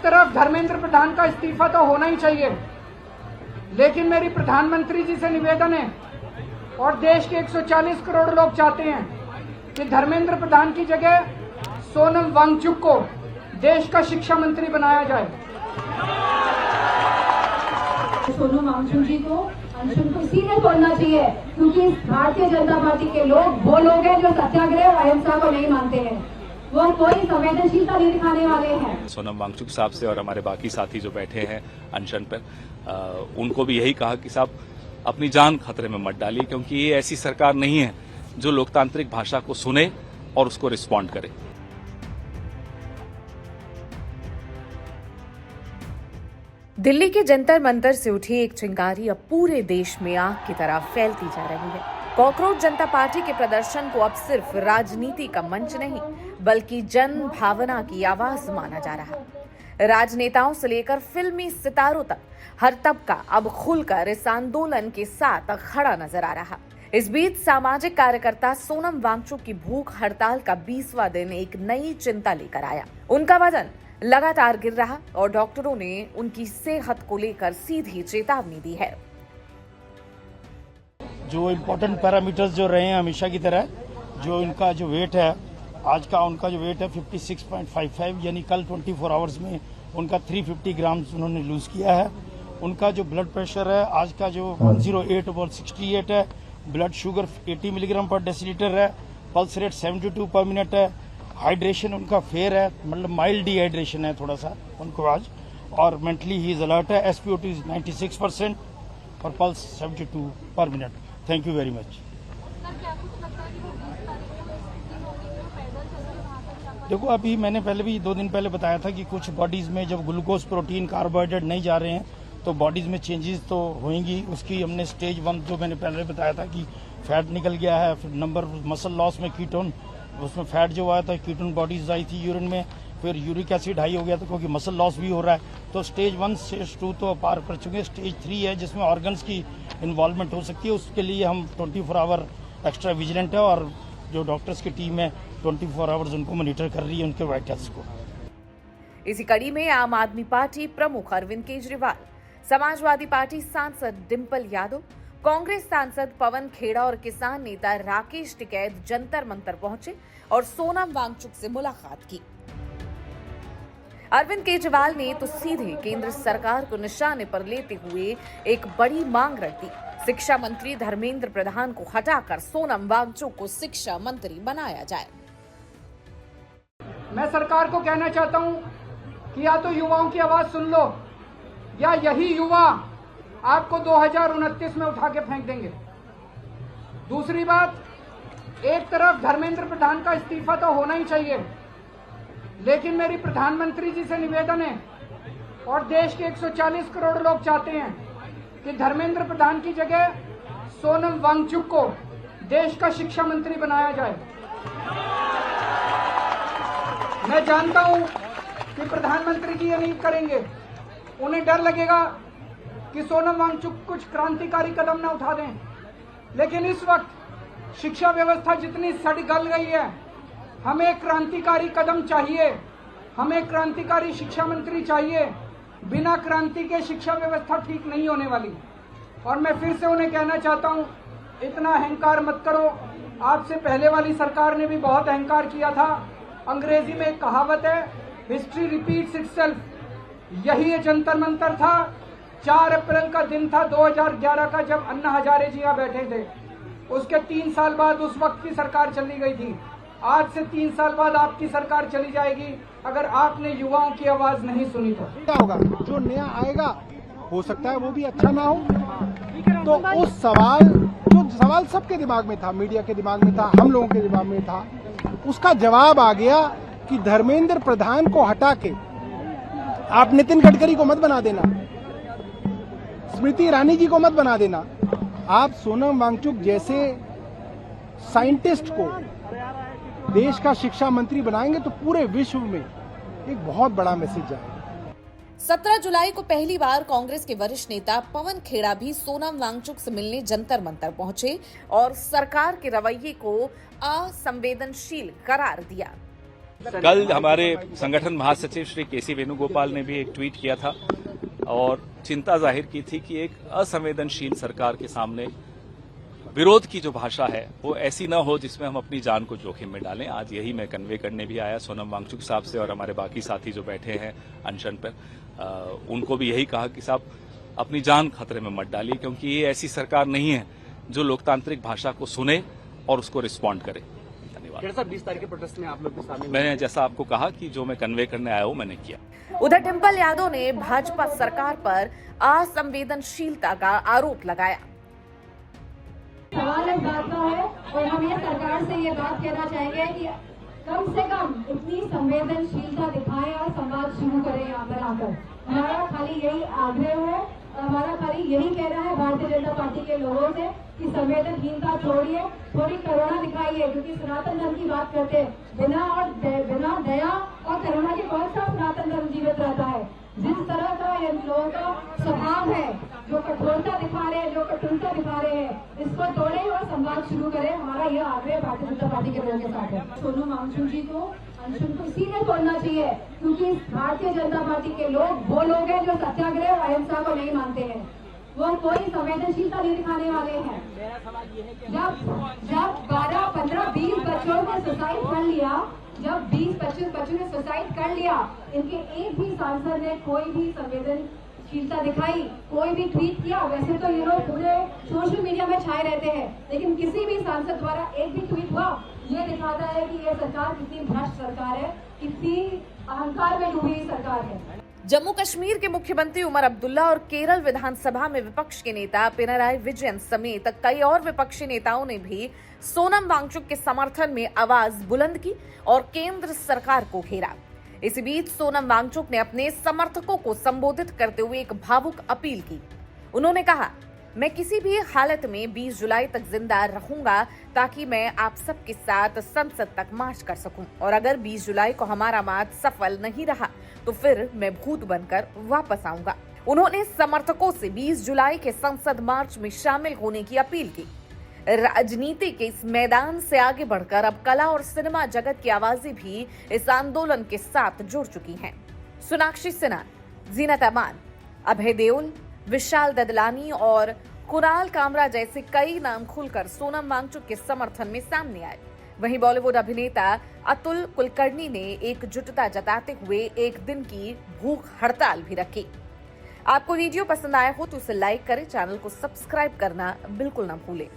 तरफ धर्मेंद्र प्रधान का इस्तीफा तो होना ही चाहिए, लेकिन मेरी प्रधानमंत्री जी से निवेदन है और देश के 140 करोड़ लोग चाहते हैं कि धर्मेंद्र प्रधान की जगह सोनम वांगचुक को देश का शिक्षा मंत्री बनाया जाए। सोनम वांगचुक जी को अनशन को सीधे छोड़ना चाहिए, क्योंकि भारतीय जनता पार्टी के लोग वो लोग हैं जो सत्याग्रह और अहिंसा को नहीं मानते हैं, वो कोई संवेदनशीलता नहीं दिखाने वाले हैं। सोनम वांगचुक साहब से और हमारे बाकी साथी जो बैठे हैं अनशन पर, उनको भी यही कहा कि साहब अपनी जान खतरे में मत डालिए, क्योंकि ये ऐसी सरकार नहीं है जो लोकतांत्रिक भाषा को सुने और उसको रिस्पॉन्ड करे। दिल्ली के जंतर मंतर से उठी एक चिंगारी अब पूरे देश में आग की तरह फैलती जा रही है। कॉकरोच जनता पार्टी के प्रदर्शन को अब सिर्फ राजनीति का मंच नहीं, बल्कि जन भावना की आवाज माना जा रहा है। राजनेताओं से लेकर फिल्मी सितारों तक हर तबका अब खुलकर इस आंदोलन के साथ खड़ा नजर आ रहा। इस बीच सामाजिक कार्यकर्ता सोनम वांगचुक की भूख हड़ताल का 20वां दिन एक नई चिंता लेकर आया। उनका वजन लगातार गिर रहा और डॉक्टरों ने उनकी सेहत को लेकर सीधी चेतावनी दी है। जो इम्पोर्टेंट पैरामीटर्स जो रहे हैं हमेशा की तरह, जो इनका जो वेट है आज का, उनका जो वेट है 56.55, यानी कल 24 आवर्स में उनका 350 ग्राम्स उन्होंने लूज किया है। उनका जो ब्लड प्रेशर है आज का जो 108/68 है, ब्लड शुगर 80 मिलीग्राम पर डेसीलीटर है, पल्स रेट 72 पर मिनट है, हाइड्रेशन उनका फेयर है, मतलब माइल्ड डिहाइड्रेशन है थोड़ा सा उनको आज, और मेंटली ही इज अलर्ट है। SpO2 इज 96% और पल्स 72 पर minute. Thank you very much. देखो, अभी मैंने पहले भी 2 दिन पहले बताया था कि कुछ बॉडीज में जब ग्लूकोज, प्रोटीन, कार्बोहाइड्रेट नहीं जा रहे हैं तो बॉडीज में चेंजेस तो होंगी। उसकी हमने स्टेज 1 जो मैंने पहले बताया था कि फैट निकल गया है, फिर नंबर मसल लॉस में कीटोन, उसमें फैट जो आया था कीटोन बॉडीज आई थी यूरिन में, फिर यूरिक एसिड हाई हो गया था क्योंकि मसल लॉस भी हो रहा है। तो स्टेज 1 स्टेज 2 तो पार कर चुके हैं। स्टेज 3 है जिसमें ऑर्गन्स की इन्वॉल्वमेंट हो सकती है। उसके लिए हम 24 आवर एक्स्ट्रा विजिलेंट है और जो डॉक्टर्स की टीम है 24 आवर्स उनको मॉनिटर कर रही है उनके वाइटल्स को। इसी कड़ी में आम आदमी पार्टी प्रमुख अरविंद केजरीवाल, समाजवादी पार्टी सांसद डिंपल यादव, कांग्रेस सांसद पवन खेड़ा और किसान नेता राकेश टिकैत जंतर मंतर पहुंचे और सोनम वांगचुक से मुलाकात की। अरविंद केजरीवाल ने तो सीधे केंद्र सरकार को निशाने पर लेते हुए एक बड़ी मांग रख दी। शिक्षा मंत्री धर्मेंद्र प्रधान को हटाकर सोनम वांगचुक को शिक्षा मंत्री बनाया जाए। मैं सरकार को कहना चाहता हूं कि या तो युवाओं की आवाज सुन लो, या यही युवा आपको 2029 में उठा के फेंक देंगे। दूसरी बात, एक तरफ धर्मेंद्र प्रधान का इस्तीफा तो होना ही चाहिए, लेकिन मेरी प्रधानमंत्री जी से निवेदन है और देश के 140 करोड़ लोग चाहते हैं कि धर्मेंद्र प्रधान की जगह सोनम वांगचुक को देश का शिक्षा मंत्री बनाया जाए। मैं जानता हूं कि प्रधानमंत्री जी ये नहीं करेंगे, उन्हें डर लगेगा कि सोनम वांगचुक कुछ क्रांतिकारी कदम न उठा दें, लेकिन इस वक्त शिक्षा व्यवस्था जितनी सड़ गल गई है, हमें क्रांतिकारी कदम चाहिए, हमें क्रांतिकारी शिक्षा मंत्री चाहिए। बिना क्रांति के शिक्षा व्यवस्था ठीक नहीं होने वाली। और मैं फिर से उन्हें कहना चाहता हूं, इतना अहंकार मत करो। आपसे पहले वाली सरकार ने भी बहुत अहंकार किया था। अंग्रेजी में एक कहावत है, हिस्ट्री रिपीट्स इटसेल्फ। यही ये जंतर मंतर था। 4 अप्रैल का दिन था 2011 का, जब अन्ना हजारे जी यहाँ बैठे थे। उसके 3 साल बाद उस वक्त की सरकार चली गई थी। आज से 3 साल बाद आपकी सरकार चली जाएगी अगर आपने युवाओं की आवाज नहीं सुनी तो। क्या होगा? जो नया आएगा हो सकता है वो भी अच्छा ना हो। तो उस सवाल सबके दिमाग में था, मीडिया के दिमाग में था, हम लोगों के दिमाग में था, उसका जवाब आ गया कि धर्मेंद्र प्रधान को हटा के आप नितिन गडकरी को मत बना देना, स्मृति ईरानी जी को मत बना देना, आप सोनम वांगचुक जैसे साइंटिस्ट को देश का शिक्षा मंत्री बनाएंगे तो पूरे विश्व में एक बहुत बड़ा मैसेज जाएगा। 17 जुलाई को पहली बार कांग्रेस के वरिष्ठ नेता पवन खेड़ा भी सोनम वांगचुक से मिलने जंतर मंतर पहुंचे और सरकार के रवैये को असंवेदनशील करार दिया। कल हमारे संगठन महासचिव श्री केसी वेणुगोपाल ने भी एक ट्वीट किया था और चिंता जाहिर की थी कि एक असंवेदनशील सरकार के सामने विरोध की जो भाषा है वो ऐसी न हो जिसमें हम अपनी जान को जोखिम में डालें। आज यही मैं कन्वे करने भी आया सोनम वांगचुक साहब से और हमारे बाकी साथी जो बैठे हैं अनशन पर, उनको भी यही कहा कि साहब अपनी जान खतरे में मत डालिए, क्योंकि ये ऐसी सरकार नहीं है जो लोकतांत्रिक भाषा को सुने और उसको रिस्पॉन्ड करे। धन्यवाद। 20 तारीख के प्रोटेस्ट में आप लोग के सामने मैंने जैसा आपको कहा कि जो मैं कन्वे करने आया हूं मैंने किया। उधर डिंपल यादव ने भाजपा सरकार पर असंवेदनशीलता का आरोप लगाया। सवाल इस बात का है और हम ये सरकार से ये बात कहना चाहेंगे कि कम से कम इतनी संवेदनशीलता दिखाएं और संवाद शुरू करें यहाँ पर आकर। हमारा खाली यही आग्रह है और हमारा खाली यही कहना है भारतीय जनता पार्टी के लोगों से कि संवेदनहीनता छोड़िए, थोड़ी करुणा दिखाइए, क्योंकि सनातन धर्म की बात करते हैं। बिना दया और करुणा के कौन सा सनातन धर्म जीवित रहता है। जिस तरह का इन लोगों का स्वभाव है, जो कठोरता दिखा रहे हैं, जो कठोरता दिखा रहे हैं, इसको तोड़े और संवाद शुरू करें। हमारा यह आग्रह भारतीय जनता पार्टी के लोगों के साथ है। सोनम वांगचुक जी को अनशन को सीधे तोड़ना चाहिए, क्योंकि भारतीय जनता पार्टी के लोग वो लोग हैं जो सत्याग्रह और अहिंसा को नहीं मानते हैं। वो कोई संवेदनशीलता नहीं दिखाने वाले हैं। जब 12, 15, 20 बच्चों ने सुसाइड कर लिया, जब 20-25 बच्चों ने सुसाइड कर लिया, इनके एक भी सांसद ने कोई भी संवेदनशीलता दिखाई, कोई भी ट्वीट किया। वैसे तो ये लोग पूरे सोशल मीडिया में छाए रहते हैं, लेकिन किसी भी सांसद द्वारा एक भी ट्वीट हुआ। ये दिखाता है कि ये सरकार कितनी भ्रष्ट सरकार है, कितनी अहंकार में डूबी सरकार है। जम्मू कश्मीर के मुख्यमंत्री उमर अब्दुल्ला और केरल विधानसभा में विपक्ष के नेता पिनराई विजयन समेत कई और विपक्षी नेताओं ने भी सोनम वांगचुक के समर्थन में आवाज बुलंद की और केंद्र सरकार को घेरा। इसी बीच सोनम वांगचुक ने अपने समर्थकों को संबोधित करते हुए एक भावुक अपील की। उन्होंने कहा, मैं किसी भी हालत में 20 जुलाई तक जिंदा रहूंगा ताकि मैं आप सबके साथ संसद तक मार्च कर सकूं, और अगर 20 जुलाई को हमारा मार्च सफल नहीं रहा तो फिर मैं भूत बनकर वापस आऊंगा। उन्होंने समर्थकों से 20 जुलाई के संसद मार्च में शामिल होने की अपील की। राजनीति के इस मैदान से आगे बढ़कर अब कला और सिनेमा जगत की आवाजें भी इस आंदोलन के साथ जुड़ चुकी हैं। सोनाक्षी सिन्हा, जीनत अमान, अभय देओल, विशाल ददलानी और कुणाल कामरा जैसे कई नाम खुलकर सोनम वांगचुक के समर्थन में सामने आए। वहीं बॉलीवुड अभिनेता अतुल कुलकर्णी ने एकजुटता जताते हुए एक दिन की भूख हड़ताल भी रखी। आपको वीडियो पसंद आया हो तो उसे लाइक करें, चैनल को सब्सक्राइब करना बिल्कुल न भूलें।